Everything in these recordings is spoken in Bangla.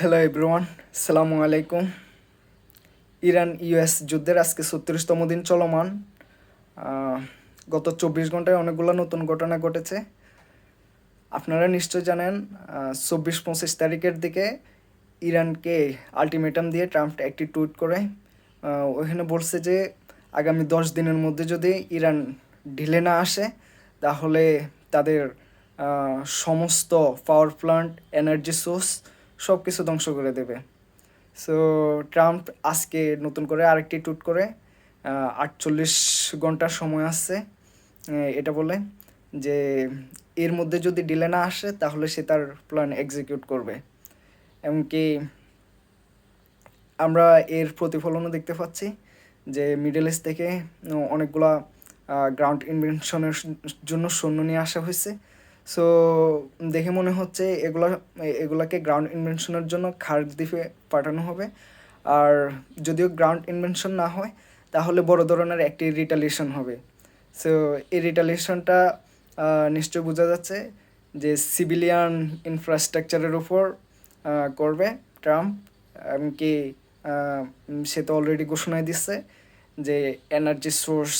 হ্যালো এভরিওয়ান, সালামু আলাইকুম। ইরান ইউএস যুদ্ধের আজকে 36তম দিন চলমান। আহ, গত 24 ঘন্টায় অনেকগুলো নতুন ঘটনা ঘটেছে। আপনারা নিশ্চয় জানেন, 24-25 তারিখের দিকে ইরানকে আলটিমেটাম দিয়ে ট্রাম্প একটি টুইট করে ওইখানে বলছে যে আগামী 10 দিনের মধ্যে যদি ইরান ঢিলে না আসে তাহলে তাদের সমস্ত পাওয়ার প্ল্যান্ট, এনার্জি সোর্স সব কিছু ধ্বংস করে দেবে। সো ট্রাম্প আজকে নতুন করে আরেকটি টুইট করে 48 ঘন্টার সময় আসছে এটা বলে যে এর মধ্যে যদি ডিলে না আসে তাহলে সে তার প্ল্যান এক্সিকিউট করবে। এমনকি আমরা এর প্রতিফলনও দেখতে পাচ্ছি যে মিডল ইস্ট থেকে অনেকগুলা গ্রাউন্ড ইনভেনশনের জন্য সৈন্য নিয়ে আসা হয়েছে। সো দেখে মনে হচ্ছে এগুলাকে গ্রাউন্ড ইনভেনশনের জন্য খার্জ দ্বীপে পাঠানো হবে। আর যদিও গ্রাউন্ড ইনভেনশন না হয় তাহলে বড় ধরনের একটি রিটালিয়েশন হবে। সো এই রিটালিয়েশনটা নিশ্চয় বোঝা যাচ্ছে যে সিভিলিয়ান ইনফ্রাস্ট্রাকচারের উপর করবে ট্রাম্প। এমনকি সে তো অলরেডি ঘোষণায় দিচ্ছে যে এনার্জি সোর্স,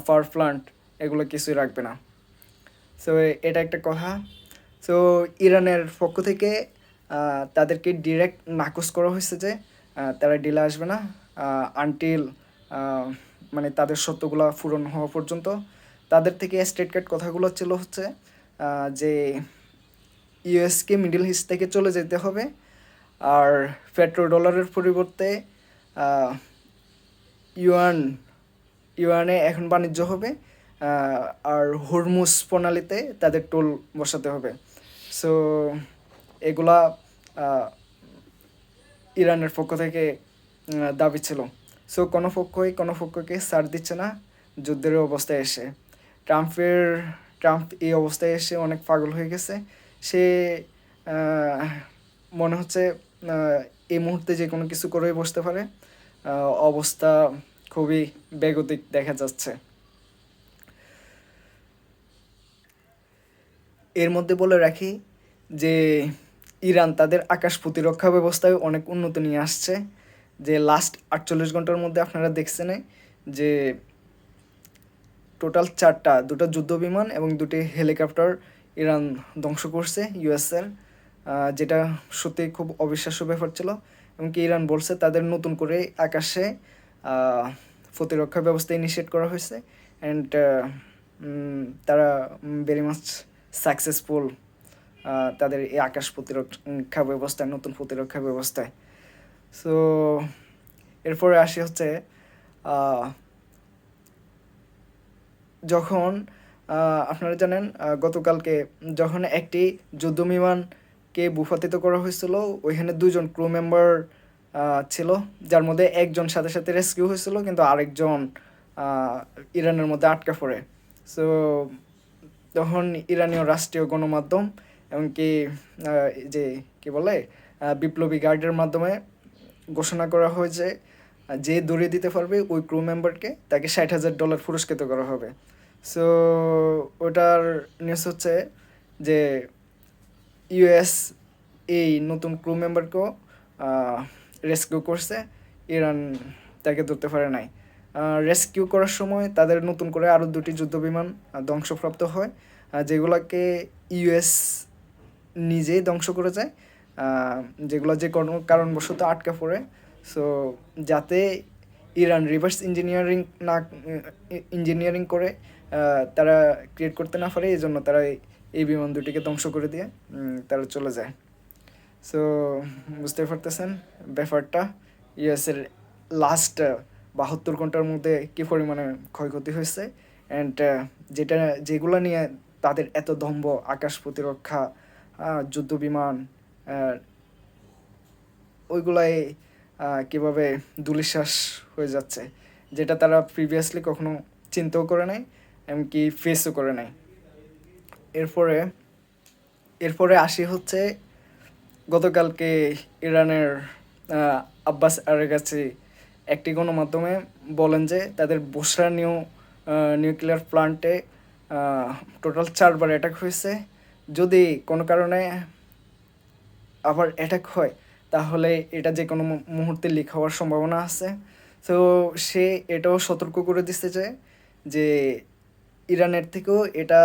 পাওয়ার প্ল্যান্ট এগুলো কিছুই রাখবে না। সো এটা একটা কথা। সো ইরানের পক্ষ থেকে তাদেরকে ডিরেক্ট নাকচ করা হয়েছে যে তারা ডিলে আসবে না আনটিল মানে তাদের শর্তগুলো পূরণ হওয়া পর্যন্ত। তাদের থেকে স্ট্রেট কাট কথাগুলো ছিল হচ্ছে যে ইউএসকে মিডল ইস্ট থেকে চলে যেতে হবে, আর পেট্রো ডলারের পরিবর্তে ইউয়ান ইউয়ানে এখন বাণিজ্য হবে। আর হরমুজ প্রণালীতে তাদের টোল বসাতে হবে। সো এগুলা ইরানের পক্ষ থেকে দাবি ছিল। সো কোনো পক্ষকে ছাড় দিচ্ছে না যুদ্ধের অবস্থায় এসে। ট্রাম্প এই অবস্থায় এসে অনেক পাগল হয়ে গেছে। সে মনে হচ্ছে এই মুহূর্তে যে কোনো কিছু করেই বসতে পারে। অবস্থা খুবই বেগতিক দেখা যাচ্ছে। এর মধ্যে বলে রাখি যে ইরান তাদের আকাশ প্রতিরক্ষা ব্যবস্থায় অনেক উন্নতি নিয়ে আসছে। যে লাস্ট 48 ঘন্টার মধ্যে আপনারা দেখছেন যে টোটাল 2টা যুদ্ধ বিমান এবং 2টি হেলিকপ্টার ইরান ধ্বংস করছে ইউএসের, যেটা সত্যি খুব অবিশ্বাস্য ব্যাপার ছিল। এমনকি ইরান বলছে তাদের নতুন করে আকাশে প্রতিরক্ষা ব্যবস্থা ইনিশিয়েট করা হয়েছে অ্যান্ড তারা ভেরি মাচ সাকসেসফুল তাদের এই আকাশ প্রতিরক্ষা ব্যবস্থায়, নতুন প্রতিরক্ষা ব্যবস্থায়। সো এরপরে আসি হচ্ছে যখন আপনারা জানেন গতকালকে যখন একটি যুদ্ধ বিমানকে ভূপাতিত করা হয়েছিল, ওইখানে 2জন ক্রু মেম্বার ছিল, যার মধ্যে একজন সাথে সাথে রেস্কিউ হয়েছিল কিন্তু আরেকজন ইরানের মধ্যে আটকা পড়ে। সো তখন ইরানীয় রাষ্ট্রীয় গণমাধ্যম এমনকি যে কী বলে বিপ্লবী গার্ডের মাধ্যমে ঘোষণা করা হয়েছে যে দৌড়ে দিতে পারবে ওই ক্রু মেম্বারকে তাকে $60,000 পুরস্কৃত করা হবে। সো ওটার নিউজ হচ্ছে যে ইউএস এই নতুন ক্রু মেম্বারকেও রেস্কিউ করছে, ইরান তাকে ধরতে পারে নাই। রেস্কিউ করার সময় তাদের নতুন করে আরও 2টি যুদ্ধবিমান ধ্বংসপ্রাপ্ত হয়, যেগুলোকে ইউএস নিজেই ধ্বংস করে যায়, যেগুলো যে কোনো কারণবশত আটকা পড়ে। সো যাতে ইরান রিভার্স ইঞ্জিনিয়ারিং করে তারা ক্রিয়েট করতে না পারে, এই জন্য তারা এই বিমান দুটিকে ধ্বংস করে দিয়ে তারা চলে যায়। সো বুঝতে পারতেছেন ব্যাপারটা, ইউএসের লাস্ট 72 ঘন্টার মধ্যে কী পরিমাণে ক্ষয়ক্ষতি হয়েছে অ্যান্ড যেগুলো নিয়ে তাদের এত দম্ভ, আকাশ প্রতিরক্ষা, যুদ্ধ বিমান, ওইগুলাই কীভাবে ধূলিসাৎ হয়ে যাচ্ছে, যেটা তারা প্রিভিয়াসলি কখনো চিন্তাও করে নাই, এমনকি ফেসও করে নাই। এরপরে আসি হচ্ছে গতকালকে ইরানের আব্বাস আরাগচি একটি গণমাধ্যমে বলেন যে তাদের বোসরা নিউক্লিয়ার প্লান্টে টোটাল 4বার অ্যাটাক হয়েছে। যদি কোনো কারণে আবার অ্যাটাক হয় তাহলে এটা যে কোনো মুহূর্তে লিক হওয়ার সম্ভাবনা আছে। তো সে এটাও সতর্ক করে দিচ্ছে যে ইরানের থেকেও এটা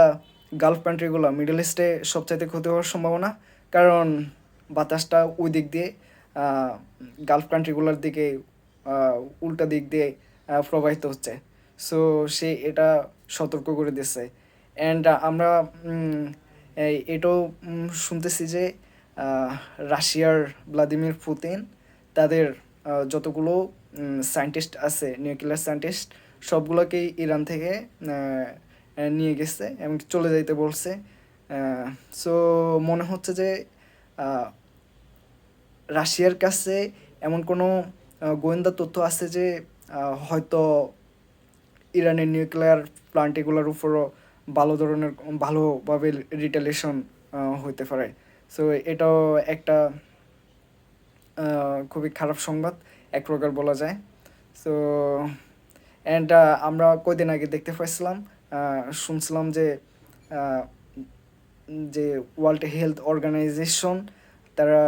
গালফ কান্ট্রিগুলো মিডল ইস্টে সবচাইতে ক্ষতি হওয়ার সম্ভাবনা, কারণ বাতাসটা ওই দিক দিয়ে গালফ কান্ট্রিগুলোর দিকে উল্টা দিক দিয়ে প্রবাহিত হচ্ছে। সো সে এটা সতর্ক করে দিচ্ছে। অ্যান্ড আমরা এটাও শুনতেছি যে রাশিয়ার ভ্লাদিমির পুতিন তাদের যতগুলো সায়েন্টিস্ট আছে, নিউক্লিয়ার সায়েন্টিস্ট, সবগুলোকেই ইরান থেকে নিয়ে গেছে এবং চলে যাইতে বলছে। সো মনে হচ্ছে যে রাশিয়ার কাছে এমন কোনো গোয়েন্দা তথ্য আছে যে হয়তো ইরানের নিউক্লিয়ার প্লান্ট এগুলোর উপরও ভালোভাবে রিটালিয়েশন হইতে পারে। সো এটাও একটা খুবই খারাপ সংবাদ এক প্রকার বলা যায়। সো অ্যান্ড আমরা কয়দিন আগে দেখতে পাইছিলাম, শুনছিলাম যে ওয়ার্ল্ড হেলথ অর্গানাইজেশন তারা